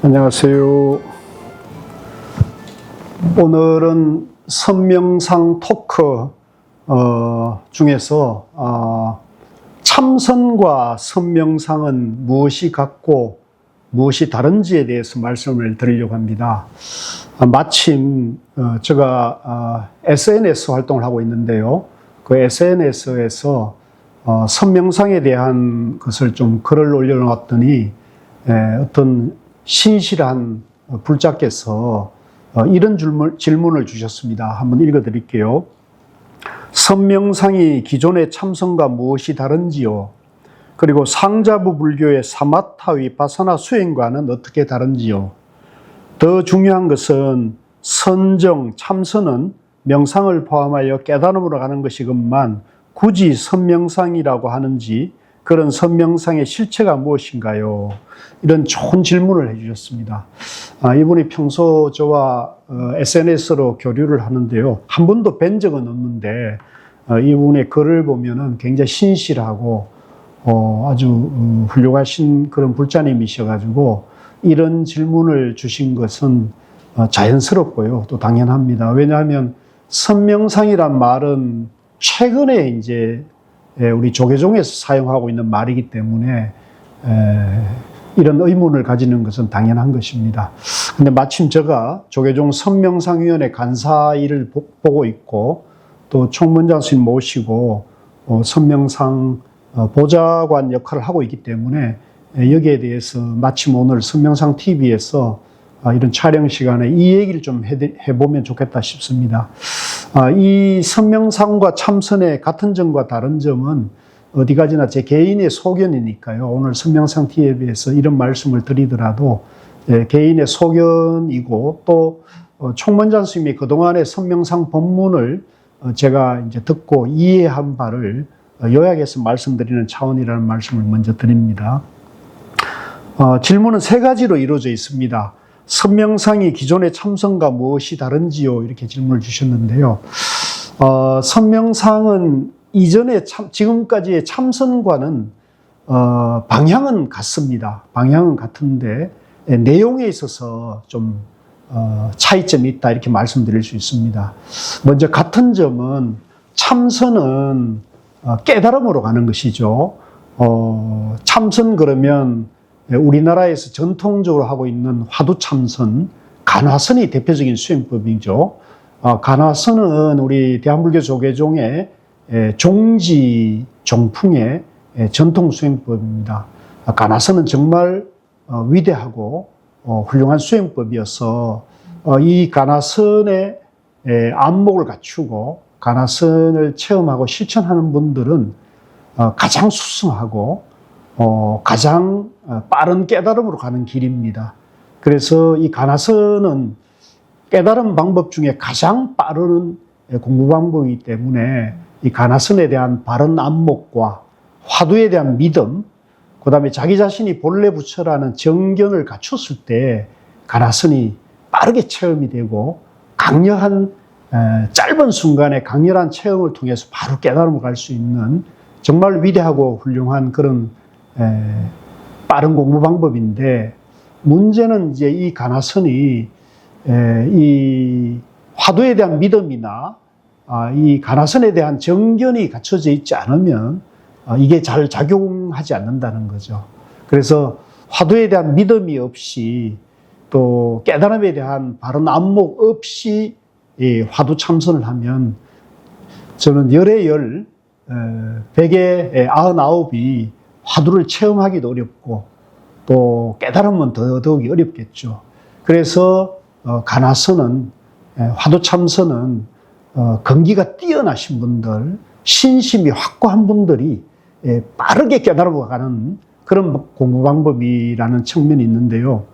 안녕하세요. 오늘은 선명상 토크 중에서 참선과 선명상은 무엇이 같고 무엇이 다른지에 대해서 말씀을 드리려고 합니다. 마침 제가 SNS 활동을 하고 있는데요. 그 SNS에서 선명상에 대한 것을 좀 글을 올려놨더니 어떤 신실한 불자께서 이런 질문을 주셨습니다. 한번 읽어드릴게요. 선명상이 기존의 참선과 무엇이 다른지요? 그리고 상자부 불교의 사마타 위파사나 수행과는 어떻게 다른지요? 더 중요한 것은 선정, 참선은 명상을 포함하여 깨달음으로 가는 것이건만 굳이 선명상이라고 하는지 그런 선명상의 실체가 무엇인가요? 이런 좋은 질문을 해주셨습니다. 이분이 평소 저와 SNS로 교류를 하는데요. 한 번도 뵌 적은 없는데 이분의 글을 보면은 굉장히 신실하고 아주 훌륭하신 그런 불자님이셔가지고 이런 질문을 주신 것은 자연스럽고요. 또 당연합니다. 왜냐하면 선명상이란 말은 최근에 이제 우리 조계종에서 사용하고 있는 말이기 때문에 이런 의문을 가지는 것은 당연한 것입니다. 근데 마침 제가 조계종 선명상위원회 간사 일을 보고 있고 또 총무원장 스님 모시고 선명상 보좌관 역할을 하고 있기 때문에 여기에 대해서 마침 오늘 선명상 TV에서 이런 촬영 시간에 이 얘기를 좀 해보면 좋겠다 싶습니다. 이 선명상과 참선의 같은 점과 다른 점은 어디 가지나 제 개인의 소견이니까요. 오늘 선명상 TV에서 이런 말씀을 드리더라도 개인의 소견이고 또 총무원장 스님이 그동안의 선명상 법문을 제가 이제 듣고 이해한 바를 요약해서 말씀드리는 차원이라는 말씀을 먼저 드립니다. 질문은 세 가지로 이루어져 있습니다. 선명상이 기존의 참선과 무엇이 다른지요? 이렇게 질문을 주셨는데요. 선명상은 이전에 지금까지의 참선과는 방향은 같습니다. 방향은 같은데 내용에 있어서 좀 차이점이 있다 이렇게 말씀드릴 수 있습니다. 먼저 같은 점은 참선은 깨달음으로 가는 것이죠. 참선 그러면 우리나라에서 전통적으로 하고 있는 화두참선, 간화선이 대표적인 수행법이죠. 간화선은 우리 대한불교 조계종의 종지, 종풍의 전통 수행법입니다. 간화선은 정말 위대하고 훌륭한 수행법이어서 이 간화선의 안목을 갖추고 간화선을 체험하고 실천하는 분들은 가장 수승하고 가장 빠른 깨달음으로 가는 길입니다. 그래서 이 간화선은 깨달음 방법 중에 가장 빠른 공부 방법이기 때문에 이 간화선에 대한 바른 안목과 화두에 대한 믿음, 그 다음에 자기 자신이 본래 부처라는 정견을 갖췄을 때 간화선이 빠르게 체험이 되고 강렬한 짧은 순간에 강렬한 체험을 통해서 바로 깨달음을 갈 수 있는 정말 위대하고 훌륭한 그런 빠른 공부 방법인데 문제는 이제 이 간화선이 이 화두에 대한 믿음이나 이 간화선에 대한 정견이 갖춰져 있지 않으면 이게 잘 작용하지 않는다는 거죠. 그래서 화두에 대한 믿음이 없이 또 깨달음에 대한 바른 안목 없이 화두 참선을 하면 저는 열의 열, 백의 99이 화두를 체험하기도 어렵고 또 깨달으면 더더욱이 어렵겠죠. 그래서 간화선은 화두 참선은根기가 뛰어나신 분들, 신심이 확고한 분들이 빠르게 깨달아 가는 그런 공부 방법이라는 측면이 있는데요.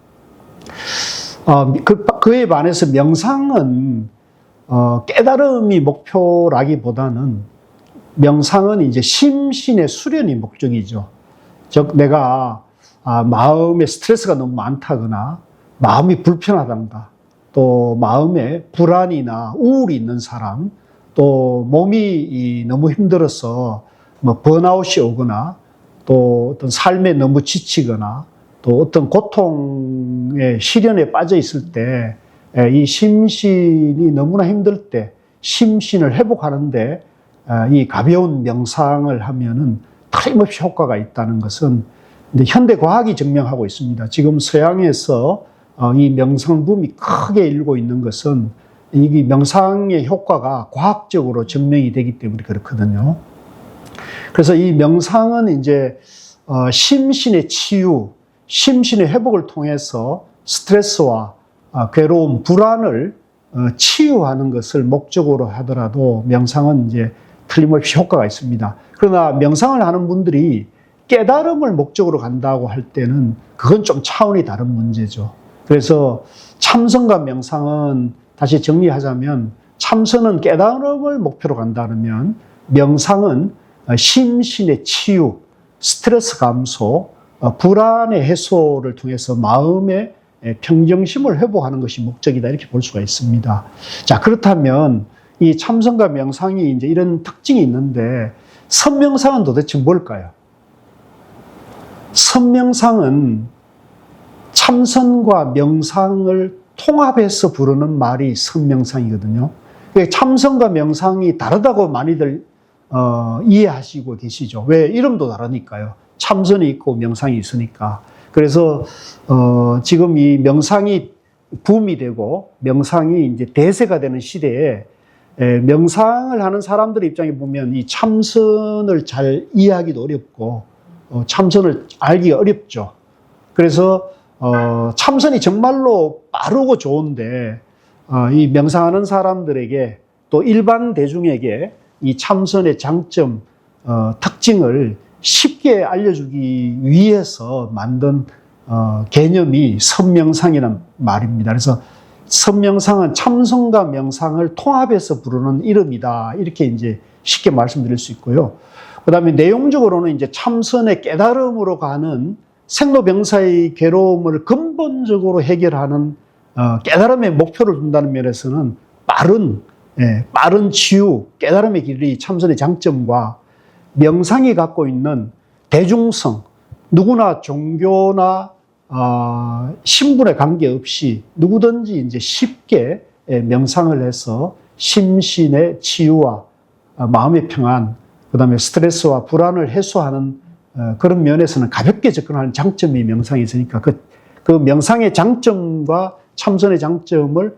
그에 반해서 명상은 깨달음이 목표라기보다는 명상은 이제 심신의 수련이 목적이죠. 즉 내가 마음에 스트레스가 너무 많다거나 마음이 불편하단가 또 마음에 불안이나 우울이 있는 사람 또 몸이 너무 힘들어서 뭐 번아웃이 오거나 또 어떤 삶에 너무 지치거나 또 어떤 고통의 시련에 빠져 있을 때 이 심신이 너무나 힘들 때 심신을 회복하는데 이 가벼운 명상을 하면은 틀림없이 효과가 있다는 것은 이제 현대 과학이 증명하고 있습니다. 지금 서양에서 이 명상 붐이 크게 일고 있는 것은 이 명상의 효과가 과학적으로 증명이 되기 때문에 그렇거든요. 그래서 이 명상은 이제 심신의 치유, 심신의 회복을 통해서 스트레스와 괴로움, 불안을 치유하는 것을 목적으로 하더라도 명상은 이제 틀림없이 효과가 있습니다. 그러나 명상을 하는 분들이 깨달음을 목적으로 간다고 할 때는 그건 좀 차원이 다른 문제죠. 그래서 참선과 명상은 다시 정리하자면 참선은 깨달음을 목표로 간다면 명상은 심신의 치유, 스트레스 감소, 불안의 해소를 통해서 마음의 평정심을 회복하는 것이 목적이다 이렇게 볼 수가 있습니다. 자, 그렇다면 이 참선과 명상이 이제 이런 특징이 있는데 선명상은 도대체 뭘까요? 선명상은 참선과 명상을 통합해서 부르는 말이 선명상이거든요. 참선과 명상이 다르다고 많이들 이해하시고 계시죠. 왜? 이름도 다르니까요. 참선이 있고 명상이 있으니까. 그래서 지금 이 명상이 붐이 되고 명상이 이제 대세가 되는 시대에 명상을 하는 사람들의 입장에 보면 이 참선을 잘 이해하기도 어렵고 참선을 알기가 어렵죠. 그래서 참선이 정말로 빠르고 좋은데 이 명상하는 사람들에게 또 일반 대중에게 이 참선의 장점, 특징을 쉽게 알려주기 위해서 만든 개념이 선명상이라는 말입니다. 그래서 선명상은 참선과 명상을 통합해서 부르는 이름이다. 이렇게 이제 쉽게 말씀드릴 수 있고요. 그 다음에 내용적으로는 이제 참선의 깨달음으로 가는 생로병사의 괴로움을 근본적으로 해결하는 깨달음의 목표를 둔다는 면에서는 빠른 치유, 깨달음의 길이 참선의 장점과 명상이 갖고 있는 대중성, 누구나 종교나 신분에 관계없이 누구든지 이제 쉽게 명상을 해서 심신의 치유와 마음의 평안, 그 다음에 스트레스와 불안을 해소하는 그런 면에서는 가볍게 접근하는 장점이 명상이 있으니까 그 명상의 장점과 참선의 장점을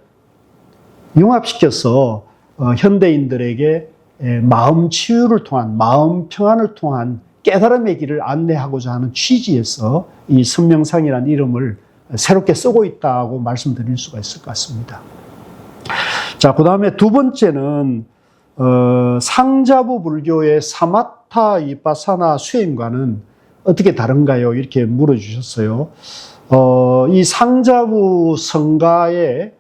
융합시켜서 현대인들에게 마음 치유를 통한, 마음 평안을 통한 깨달음의 길을 안내하고자 하는 취지에서 이 선명상이라는 이름을 새롭게 쓰고 있다고 말씀드릴 수가 있을 것 같습니다. 자, 그 다음에 두 번째는 상자부 불교의 사마타 위파사나 수행과는 어떻게 다른가요? 이렇게 물어주셨어요. 이 상자부 성가의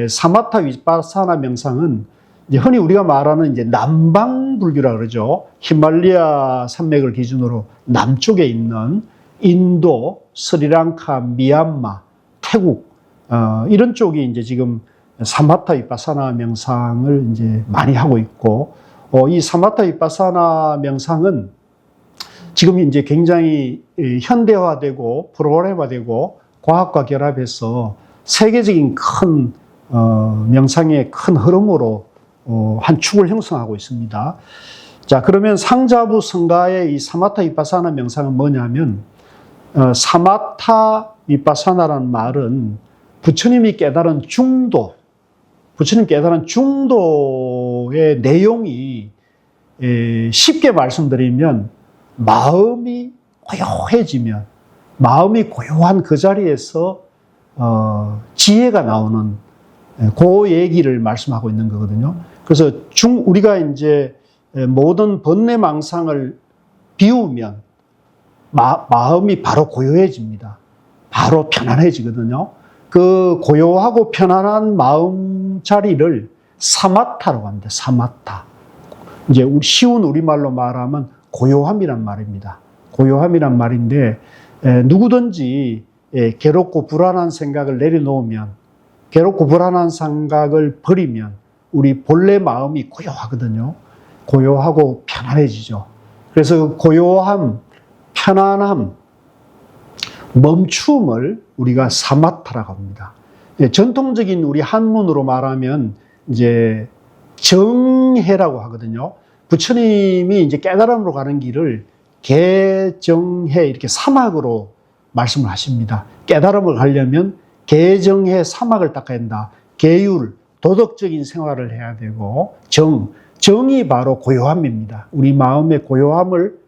사마타 위파사나 명상은 이제 흔히 우리가 말하는 이제 남방 불교라 그러죠. 히말라야 산맥을 기준으로 남쪽에 있는 인도, 스리랑카, 미얀마, 태국 이런 쪽이 이제 지금 사마타 위파사나 명상을 이제 많이 하고 있고, 이 사마타 위파사나 명상은 지금 이제 굉장히 현대화되고 프로그램화되고 과학과 결합해서 세계적인 큰 명상의 큰 흐름으로 한 축을 형성하고 있습니다. 자, 그러면 상자부 성가의 이 사마타 위파사나 명상은 뭐냐면, 사마타 위파사나라는 말은 부처님이 깨달은 중도, 부처님 깨달은 중도의 내용이 쉽게 말씀드리면 마음이 고요해지면, 마음이 고요한 그 자리에서 지혜가 나오는 그 얘기를 말씀하고 있는 거거든요. 그래서 우리가 이제 모든 번뇌망상을 비우면 마음이 바로 고요해집니다. 바로 편안해지거든요. 그 고요하고 편안한 마음 자리를 사마타라고 합니다. 사마타. 이제 쉬운 우리말로 말하면 고요함이란 말입니다. 고요함이란 말인데 누구든지 괴롭고 불안한 생각을 내려놓으면, 괴롭고 불안한 생각을 버리면 우리 본래 마음이 고요하거든요. 고요하고 편안해지죠. 그래서 고요함, 편안함, 멈춤을 우리가 사마타라고 합니다. 전통적인 우리 한문으로 말하면 이제 정해라고 하거든요. 부처님이 이제 깨달음으로 가는 길을 개정해 이렇게 사막으로 말씀을 하십니다. 깨달음을 가려면 개정해 사막을 닦아야 한다. 계율, 도덕적인 생활을 해야 되고 정이 바로 고요함입니다. 우리 마음의 고요함을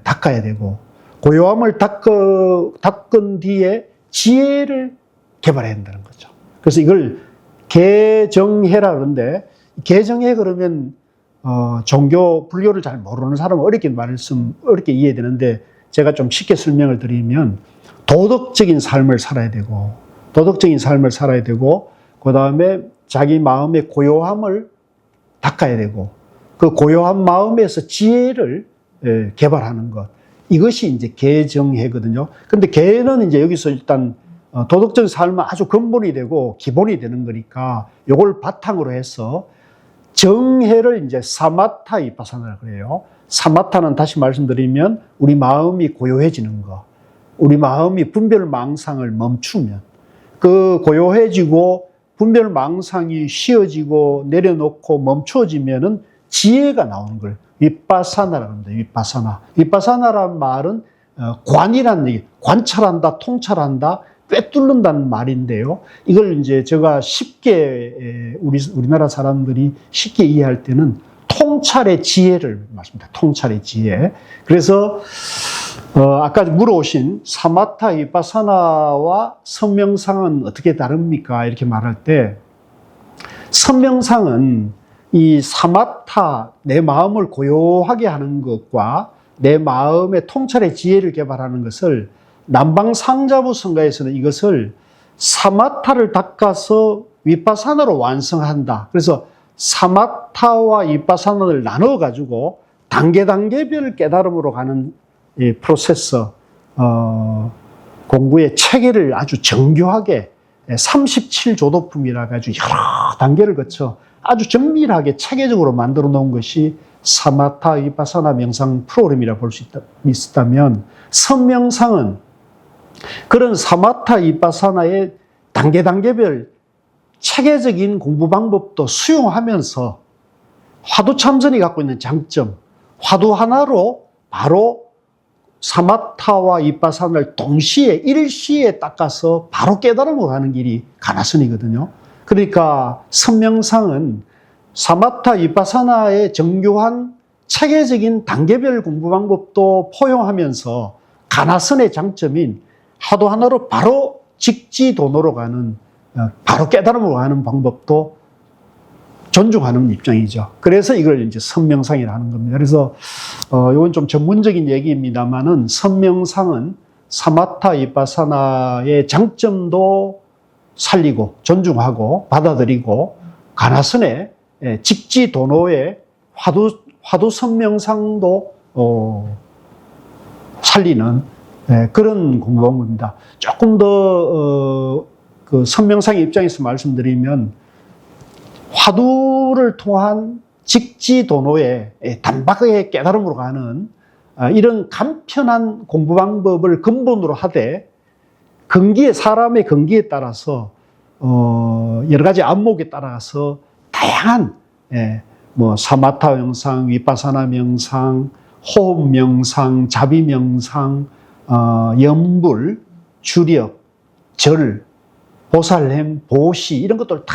닦아야 되고 고요함을 닦은 뒤에 지혜를 개발해야 한다는 거죠. 그래서 이걸 개정해라 그러는데 개정해 그러면 종교 불교를 잘 모르는 사람은 어렵게 이해되는데 제가 좀 쉽게 설명을 드리면 도덕적인 삶을 살아야 되고 그 다음에 자기 마음의 고요함을 닦아야 되고 그 고요한 마음에서 지혜를 개발하는 것. 이것이 이제 개정해거든요. 근데 개는 이제 여기서 일단 도덕적인 삶은 아주 근본이 되고 기본이 되는 거니까 이걸 바탕으로 해서 정해를 이제 사마타 위파사나라고 그래요. 사마타는 다시 말씀드리면 우리 마음이 고요해지는 거. 우리 마음이 분별망상을 멈추면 그 고요해지고 분별망상이 쉬어지고 내려놓고 멈춰지면은 지혜가 나오는 걸 위파사나라고 합니다. 위파사나라는 말은 관이라는 얘기, 관찰한다, 통찰한다, 꿰뚫는다는 말인데요. 이걸 이제 제가 쉽게 우리나라 사람들이 쉽게 이해할 때는 통찰의 지혜를 말씀합니다. 통찰의 지혜. 그래서 아까 물어오신 사마타 위파사나와 선명상은 어떻게 다릅니까? 이렇게 말할 때 선명상은 이 사마타, 내 마음을 고요하게 하는 것과 내 마음의 통찰의 지혜를 개발하는 것을 남방상자부 성가에서는 이것을 사마타를 닦아서 위파사나로 완성한다. 그래서 사마타와 위파사나를 나눠가지고 단계별 깨달음으로 가는 이 프로세서, 공부의 체계를 아주 정교하게 37조도품이라 가지고 여러 단계를 거쳐 아주 정밀하게 체계적으로 만들어 놓은 것이 사마타 위파사나 명상 프로그램이라 볼 수 있다면 선명상은 그런 사마타 위파사나의 단계별 체계적인 공부 방법도 수용하면서 화두참선이 갖고 있는 장점, 화두 하나로 바로 사마타와 위파사나를 동시에 일시에 닦아서 바로 깨달음으로 가는 길이 가나선이거든요. 그러니까 선명상은 사마타 위파사나의 정교한 체계적인 단계별 공부 방법도 포용하면서 가나선의 장점인 화두 하나로 바로 직지도노로 가는, 바로 깨달음으로 가는 방법도 존중하는 입장이죠. 그래서 이걸 이제 선명상이라 하는 겁니다. 그래서 이건 좀 전문적인 얘기입니다만은 선명상은 사마타 위파사나의 장점도 살리고 존중하고 받아들이고 가나선의 직지도노의 화두 선명상도 살리는 그런 공부방법입니다. 조금 더 그 선명상의 입장에서 말씀드리면 화두를 통한 직지도노의 단박하게 깨달음으로 가는 이런 간편한 공부 방법을 근본으로 하되 사람의 근기에 따라서 여러 가지 안목에 따라서 다양한 사마타 명상, 위파사나 명상, 호흡 명상, 자비 명상, 염불, 주력, 절, 보살렘, 보시 이런 것들을 다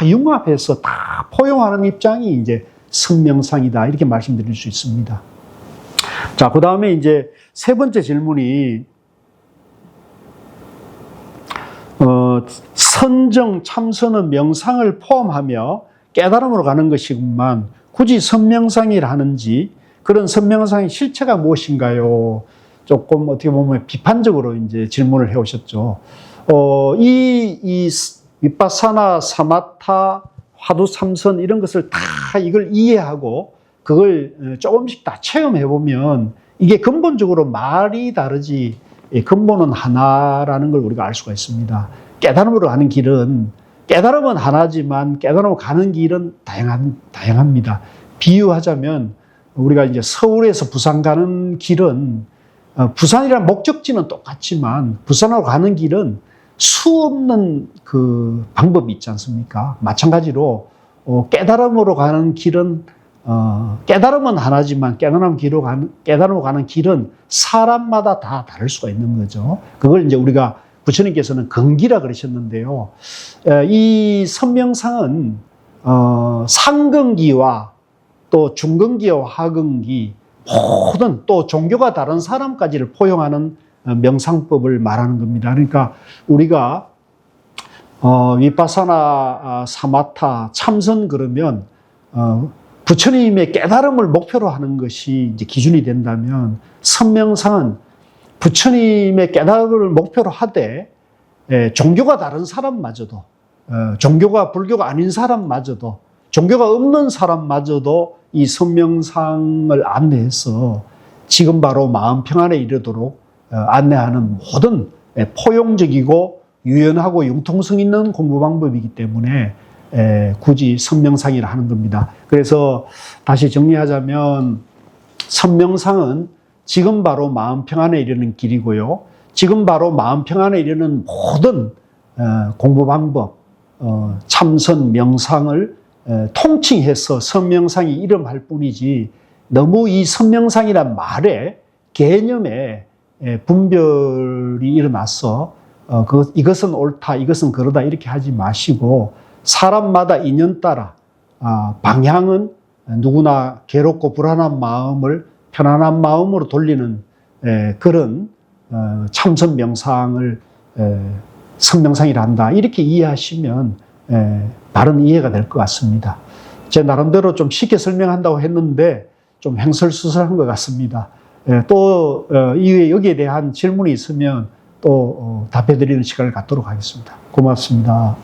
융합해서 다 포용하는 입장이 이제 선명상이다 이렇게 말씀드릴 수 있습니다. 자, 그 다음에 이제 세 번째 질문이 선정, 참선은 명상을 포함하며 깨달음으로 가는 것이구만 굳이 선명상이라 하는지 그런 선명상의 실체가 무엇인가요? 조금 어떻게 보면 비판적으로 이제 질문을 해오셨죠. 이 위파사나, 사마타, 화두 참선 이런 것을 다 이걸 이해하고 그걸 조금씩 다 체험해 보면 이게 근본적으로 말이 다르지 근본은 하나라는 걸 우리가 알 수가 있습니다. 깨달음으로 가는 길은 깨달음은 하나지만 깨달음으로 가는 길은 다양합니다. 비유하자면 우리가 이제 서울에서 부산 가는 길은 부산이란 목적지는 똑같지만 부산으로 가는 길은 수없는 그 방법이 있지 않습니까? 마찬가지로 깨달음으로 가는 길은 깨달음은 하나지만 깨달음으로 가는 길은 사람마다 다 다를 수가 있는 거죠. 그걸 이제 우리가 부처님께서는 근기라 그러셨는데요. 이 선명상은 상근기와 또 중근기와 하근기 모든 또 종교가 다른 사람까지를 포용하는 명상법을 말하는 겁니다. 그러니까 우리가 위파사나 사마타 참선 그러면 부처님의 깨달음을 목표로 하는 것이 이제 기준이 된다면 선명상은 부처님의 깨달음을 목표로 하되 종교가 다른 사람마저도 종교가 불교가 아닌 사람마저도 종교가 없는 사람마저도 이 선명상을 안내해서 지금 바로 마음 평안에 이르도록 안내하는 모든 포용적이고 유연하고 융통성 있는 공부 방법이기 때문에 굳이 선명상이라 하는 겁니다. 그래서 다시 정리하자면 선명상은 지금 바로 마음 평안에 이르는 길이고요. 지금 바로 마음 평안에 이르는 모든 공부 방법, 참선, 명상을 통칭해서 선명상이 이름할 뿐이지 너무 이 선명상이란 말에 개념에 분별이 일어나서 이것은 옳다, 이것은 그러다 이렇게 하지 마시고 사람마다 인연 따라 방향은 누구나 괴롭고 불안한 마음을 편안한 마음으로 돌리는 그런 참선 명상을 선명상이라 한다. 이렇게 이해하시면 바른 이해가 될 것 같습니다. 제 나름대로 좀 쉽게 설명한다고 했는데 좀 횡설수설한 것 같습니다. 또 여기에 대한 질문이 있으면 또 답해드리는 시간을 갖도록 하겠습니다. 고맙습니다.